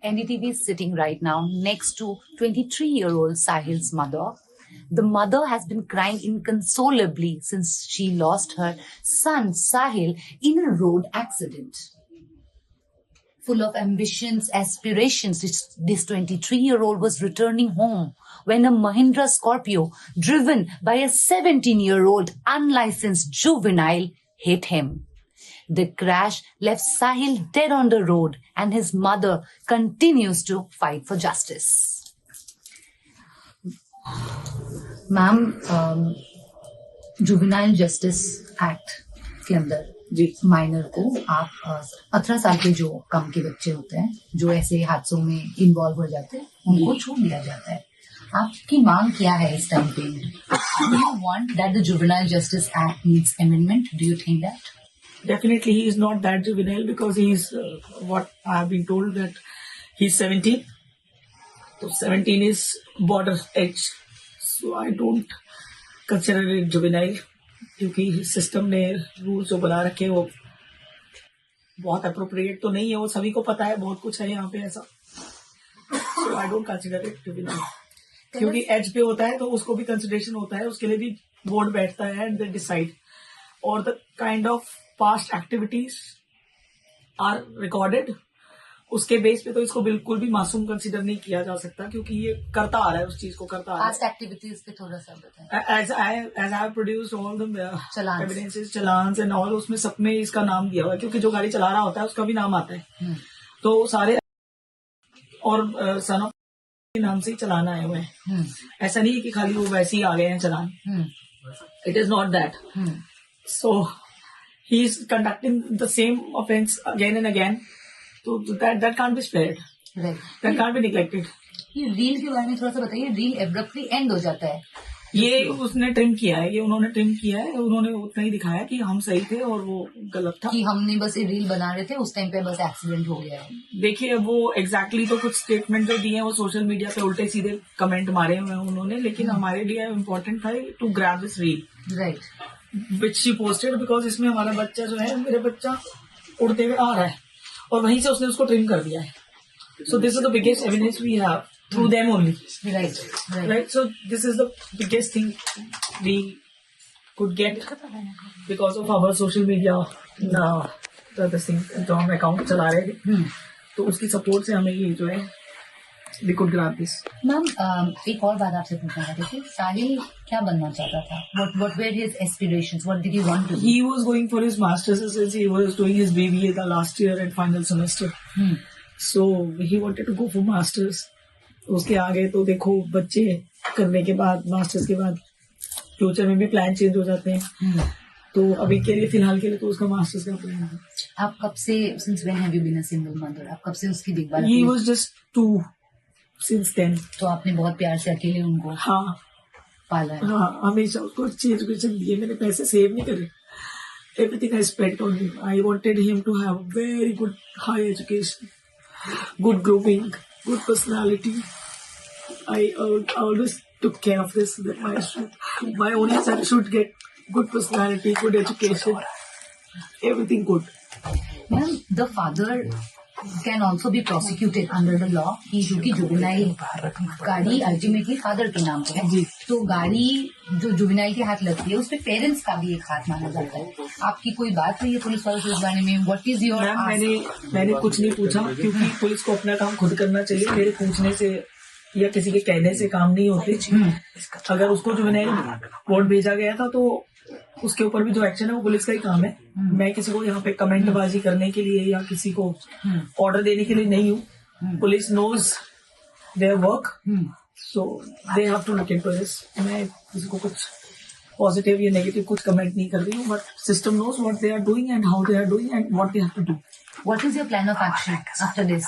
NDTV is sitting right now next to 23-year-old Sahil's mother. The mother has been crying inconsolably since she lost her son Sahil in a road accident. Full of ambitions, aspirations, this 23-year-old was returning home when a Mahindra Scorpio, driven by a 17-year-old unlicensed juvenile, hit him. The crash left Sahil dead on the road, and his mother continues to fight for justice. Ma'am, juvenile justice act के अंदर जी minor को आप 18 साल के जो कम के बच्चे होते हैं जो ऐसे हादसों में इन्वॉल्व हो जाते हैं उनको छूट दिया जाता है. आपकी मांग क्या है इस टाइम पे? Do you want that the Juvenile Justice Act needs amendment? Do you think that? Definitely, he is not that juvenile because he is what I have been told that he's 17. So 17 is border age. So I don't consider it juvenile क्योंकि system ने rules जो बना रखे वो बहुत appropriate तो नहीं है. वो सभी को पता है, बहुत कुछ है यहाँ पे ऐसा. So I don't consider it juvenile. क्योंकि एज पे होता है तो उसको भी कंसिडरेशन होता है, उसके लिए भी बोर्ड बैठता है एंड दे डिसाइड. और the kind of past activities are recorded, उसके बेस पे तो इसको बिल्कुल भी मासूम कंसीडर नहीं किया जा सकता क्योंकि ये करता आ रहा है, उस चीज को करता आ रहा है. पास्ट एक्टिविटीज पे थोड़ा सा बताएं. As I have produced all the evidences, challans and all, उसमें सब में इसका नाम दिया हुआ है क्योंकि जो गाड़ी चला रहा होता है उसका भी नाम आता है. तो सारे और सन ऑफ नाम से ही चलाना आए हुए हैं. ऐसा नहीं है कि खाली वो वैसे ही आ गए हैं challan. It is not that. So he is conducting the same offence again and again. तो that can't be spared. Right. That can't be neglected. ये रील के बारे में थोड़ा सा बताइए. रील एब्रप्टली एंड हो जाता है. ये उसने ट्रिम किया है, ये उन्होंने ट्रिम किया है. उन्होंने उतना ही दिखाया कि हम सही थे और वो गलत था, कि हमने बस ये रील बना रहे थे, उस टाइम पे बस एक्सीडेंट हो गया है. देखिए वो एग्जैक्टली तो कुछ स्टेटमेंट जो दिए हैं वो सोशल मीडिया पे उल्टे सीधे कमेंट मारे हुए हैं उन्होंने, लेकिन हमारे लिए इम्पोर्टेंट था to grab this reel. Right. Which she posted because इसमें हमारा बच्चा जो है, मेरे बच्चा उड़ते हुए आ रहा है और वहीं से उसने उसको ट्रिम कर दिया है. So this is the biggest evidence we have through them only. Right. So this is the biggest thing we could get because of our social media जो हम अकाउंट चला रहे थे, तो उसकी सपोर्ट से हमें ये जो है we could grab this. Ma'am, एक और बात आपसे पूछना था. देखिए, साहिल क्या बनना चाहता था? What were his aspirations? What did he want to do? He was going for his masters since he was doing his BBA the last year and final semester. So he wanted to go for masters. उसके आगे तो देखो बच्चे करने के बाद, masters के बाद फ्यूचर में भी प्लान चेंज हो जाते हैं. तो अभी के लिए, फिलहाल के लिए तो उसका मास्टर्स का प्लान है. आप कब से, since when have you been a single mother? आप कब से उसकी देखभाल? He was just 2. Since then. तो आपने बहुत प्यार से अकेले उनको पाला है. हाँ, हमेशा उसको अच्छी एजुकेशन दी है. मैंने पैसे सेव नहीं करे. Everything I spent on him. I wanted him to have very good high education, good grooming, good personality. I always took care of this. That my only son should get good personality, good education, everything good. Ma'am, the father can also be prosecuted under the law. कि जो कि juvenile गाड़ी ultimately father के नाम पे है, तो गाड़ी जो जुवेनाइल के हाथ लगती है उस पे पेरेंट्स का भी एक हाथ माना जाता है. आपकी कोई बात हुई है पुलिस वालों से इस बारे में? What is your? मैंने कुछ नहीं पूछा क्योंकि पुलिस को अपना काम खुद करना चाहिए. मेरे पूछने से या किसी के कहने से काम नहीं होते. अगर उसको जुवेनाइल कोर्ट भेजा गया था तो उसके ऊपर भी जो एक्शन है वो पुलिस का ही काम है. मैं किसी को यहाँ पे कमेंटबाजी करने के लिए या किसी को ऑर्डर देने के लिए नहीं हूँ. Police knows their work, so they have to look into this. मैं किसी को कुछ पॉजिटिव या नेगेटिव कुछ कमेंट नहीं कर रही हूँ, but system knows what they are doing and how they are doing and what they have to do. What is your plan of action after this?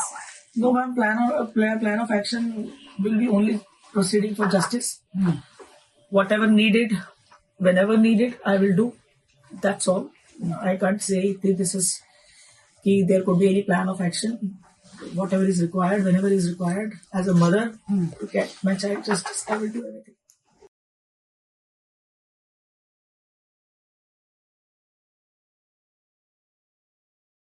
No ma'am, plan of action will be only proceeding for justice. Whatever needed, whenever needed, I will do. That's all. I can't say this is there could be any plan of action. Whatever is required, whenever is required, as a mother to get my child justice, I will do everything.